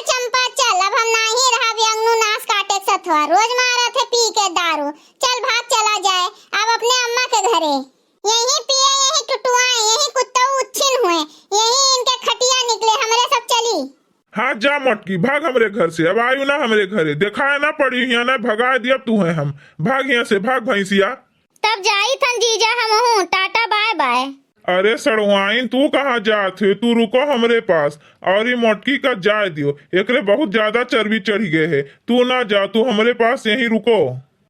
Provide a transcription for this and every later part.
चंपा चल, अब हम नहीं रहा व्यंगनु नाश काटे सथवा, रोज मारा थे पी के दारू। चल भाग चला जाए अब अपने अम्मा के घरे। यही पिए, यही टुटुआए, यही कुत्ता उच्छिन हुए, यही इनके खटिया निकले, हमरे सब चली। हाँ जा मटकी, भाग हमरे घर से। अब आयु ना हमरे घरे, दिखाए ना पड़ी यहाँ ना, भगा दिया तू है हम। भाग यहाँ से, भाग भैंसिया। तब जाई थन जीजा हम हूँ, टाटा बाय बाय। अरे सड़वाइन, तू कहाँ जात है? तू रुको हमरे पास और ये मोटकी का जाए दियो, एकरे बहुत ज्यादा चर्बी चढ़ गए है। तू ना जा, तू हमरे पास यहीं रुको।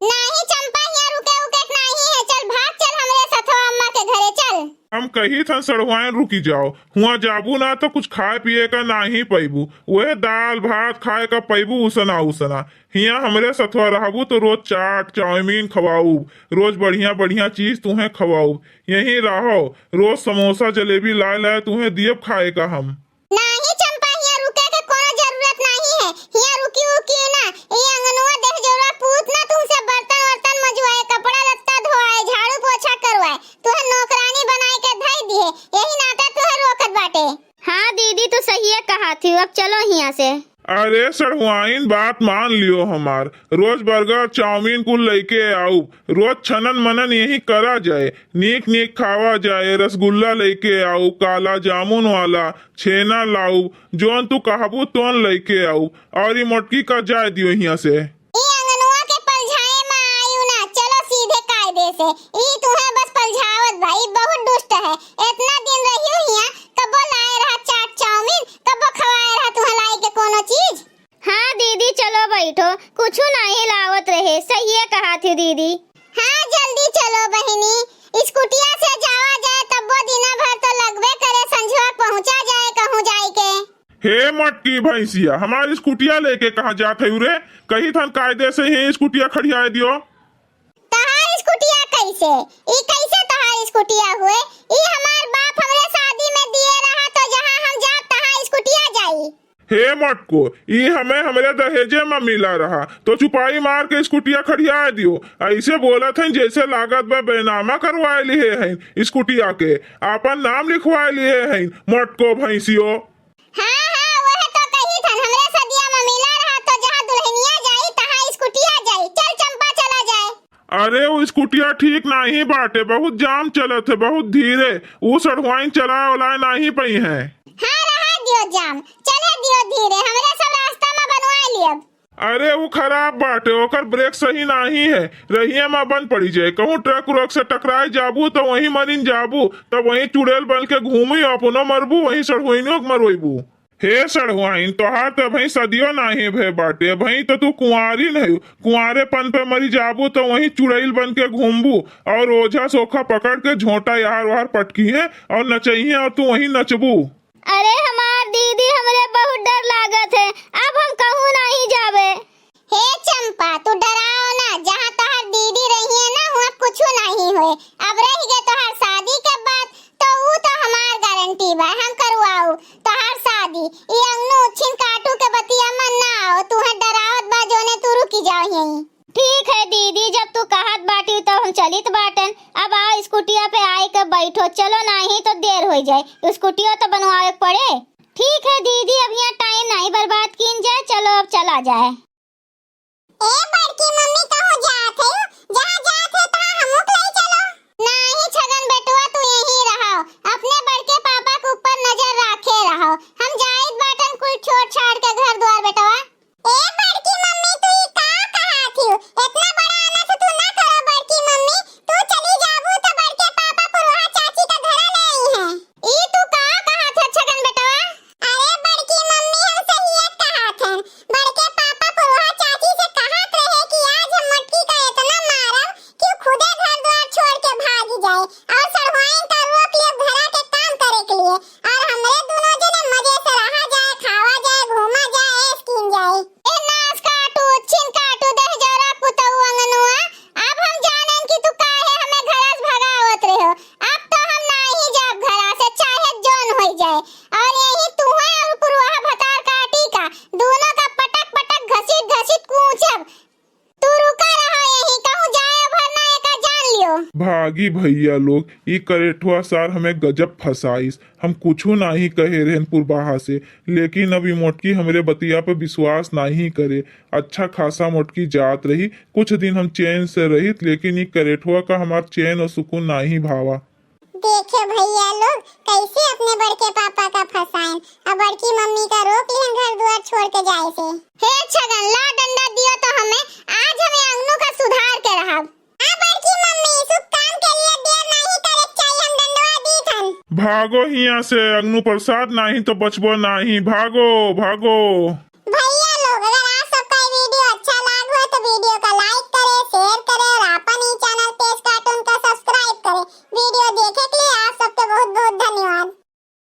नहीं चंपा, यहाँ रुके उके नहीं है, चल भाग, चल हमरे सथवा अम्मा के घरे चल। हम कही था सड़वाइन रुकी जाओ, हुआ जाबू ना तो कुछ खाए पिए का ना ही पैबू, वह दाल भात खाए का पैबू उसना उसना। हिया हमरे सथवा रहबू तो रोज चाट चाउमीन खवाऊ, रोज बढ़िया बढ़िया चीज तुम्हें खवाऊ। यहीं रहो, रोज समोसा जलेबी लाए लाए तुम्हें दियब खाए का हम। नहीं चंपा, यहाँ रुके के कोनो जरूरत नहीं है, यहाँ रुकी उकी ना, ये अंगनवा देख जोरा पूत ना तुमसे बर्तन वर्तन मजवाए, कपड़ा लत्ता धोआए, झाड़ू पोछा करवाए, तुहे नौकरानी बनाए के धई दिए, यही नाते तुहे रोकत बाटे। हाँ दीदी तो सही है कहा थी, अब चलो यहाँ से। अरे सड़वाइन, बात मान लियो हमार, रोज बर्गर चाउमीन कुल लेके आऊ, रोज छनन मनन यही करा जाए, नीक नीक खावा जाए, रसगुल्ला लेके आऊ, काला जामुन वाला छेना लाऊ, जोन तू कहबू तोन लेके आऊ, और ये मोटकी का जाए दियो यहाँ से। ई अंगनवा के पलझाए में आयु ना, चलो सीधे कायदे से। ई तुहे बस पलझावत भाई, बहुत दुष्ट है। इतना दिन रहियो हिया, कबो लाए रहा चाट चाउमीन, कबो खवाए रहा तुहे लाई के कोनो चीज। हाँ दीदी चलो बैठो, कुछ नहीं लावत रहे, सही है कहा थी दीदी। हाँ जल्दी चलो बहनी, स्कूटिया से जावा जाए तब वो दिन भर तो लगबे करे, संझवा पहुँचा जाए कहूँ जाए के। हे मटकी भैंसिया, हमारी स्कूटिया लेके कहाँ जात है रे? कही था कायदे से ही स्कूटिया खड़िया दियो। तहार स्कूटिया कैसे? ई कैसे तहार स्कूटिया हुए? ई हमार बाप हमरे शादी में दिए रहा, तो जहाँ हम जाब तहाँ स्कूटिया जाई। हे मटको, ये हमें हमरे दहेजे में मिला रहा, तो चुपाई मार के स्कूटिया खड़िया दियो। ऐसे बोला था जैसे लागत में बेनामा करवाए लिए हैं स्कूटिया के, आपन नाम लिखवाए लिए हैं मटको भैंसियो। हाँ हाँ वह तो कही थन, हमरे सदिया में मिला रहा, तो जहाँ दुल्हनिया जाई तहाँ स्कूटिया जाई। चल चंपा चला जाए। अरे वो स्कूटिया ठीक नहीं बाटे, बहुत जाम चलत है, बहुत धीरे, वो सड़वाइन चलाए उलाए नहीं पई है। हाँ रहा दियो जाम, चले दियो धीरे, हमरे सब रास्ता में बनवा लियब। अरे वो खराब बाटे, ओकर ब्रेक सही नहीं है, रहिए में बंद पड़ी जाए, कहूँ ट्रक उरक से टकराए जाबू तो वहीं मरीन जाबू, तब वहीं चुड़ैल बन के घूमी अपनो मरबू, वहीं सड़हुइनो मरबू। हे सड़हुआइन, तोहार तो भाई सदियों नहीं भे बाटे, भाई तो तू कुंवारी नहीं, कुंवारेपन पे मरी जाबू तो वहीं चुड़ैल बन के घूमबू और ओझा सोखा पकड़ के झोंटा यार वार पटकी है और नचइए और तू वहीं नचबू। अरे हमार दीदी, हमरे बहुत डर लागत है, अब हम कहूँ नहीं जावे। हे चंपा तू डराओ ना, जहाँ तोहार दीदी रही है ना, वहाँ कुछ नहीं हुए। अब रह गए तोहार शादी के बाद, तो वो तो हमार गारंटी बा, हम करवाऊ तोहार शादी। ये अंगनू उच्छिन काटू के बतिया मन ना आओ, तुम्हें डरावत बा जोने तू रुकी जाओ यहीं। ठीक है दीदी, जब तू कहत बाटी तो हम चलित बाटन। अब आओ स्कूटिया पे आई के बैठो, चलो नहीं तो देर हो जाए, स्कूटिया तो बनवावे पड़े। ठीक है दीदी, अब यहाँ टाइम नहीं बर्बाद कीन जाए, चलो अब चला जाए। ए बड़की मम्मी कहाँ जात है? जहाँ जात है तहाँ हमहू के ले चलो। नहीं छगन बेटवा, तू यहीं रहो, अपने बड़के पापा के ऊपर नजर रखे रहो, हम जाइत बाटन कुल छोड़ छाड़ के घर द्वार बेटवा। ए बड़की मम्मी तू ई का कहा थी? इतना बड़ा आना तो तू ना करो बड़की मम्मी, तू चली जाबू तो बड़के पापा पुरहा चाची का घर ले आई है। ई तू का कहा था छगन बेटवा? अरे बड़की मम्मी हम सही कहा थे, बड़के पापा पुरहा चाची से कहत रहे कि आज हम मटकी का इतना मारब कि खुदे घर द्वार छोड़ के भाग जाए, और सड़वाइन का रोक लियो घरा के काम करे के लिए, और हमरे दोनों जने मजे से रहा जाए, खावा जाए, घूमा जाए, भागी भैया लोग, ई करेठुआ सार हमें गजब फसाइस। हम कुछू नहीं कहे रहनपुर बाहा से, लेकिन अब ई मोटकी हमरे बतिया पे विश्वास नहीं करे। अच्छा खासा मोटकी जात रही, कुछ दिन हम चैन से रहित, लेकिन ई करेठुआ का हमार चैन और सुकून नहीं भावा। देखे भैया लोग कैसे अपने बड़के पापा का फसाएं, अब बड़की मम्मी का रोक लिया घर द्वार छोड़ के जाए से। हे छगन ला डंडा दियो तो हमें, आज हमें अंगनों का सुधार के रहा। बड़की मम्मी शुभ काम के लिए देर नहीं करे चाहिए, हम डंडवा दी थन। भागो हिया से, अग्नु प्रसाद नहीं तो बचबो नहीं, भागो भागो।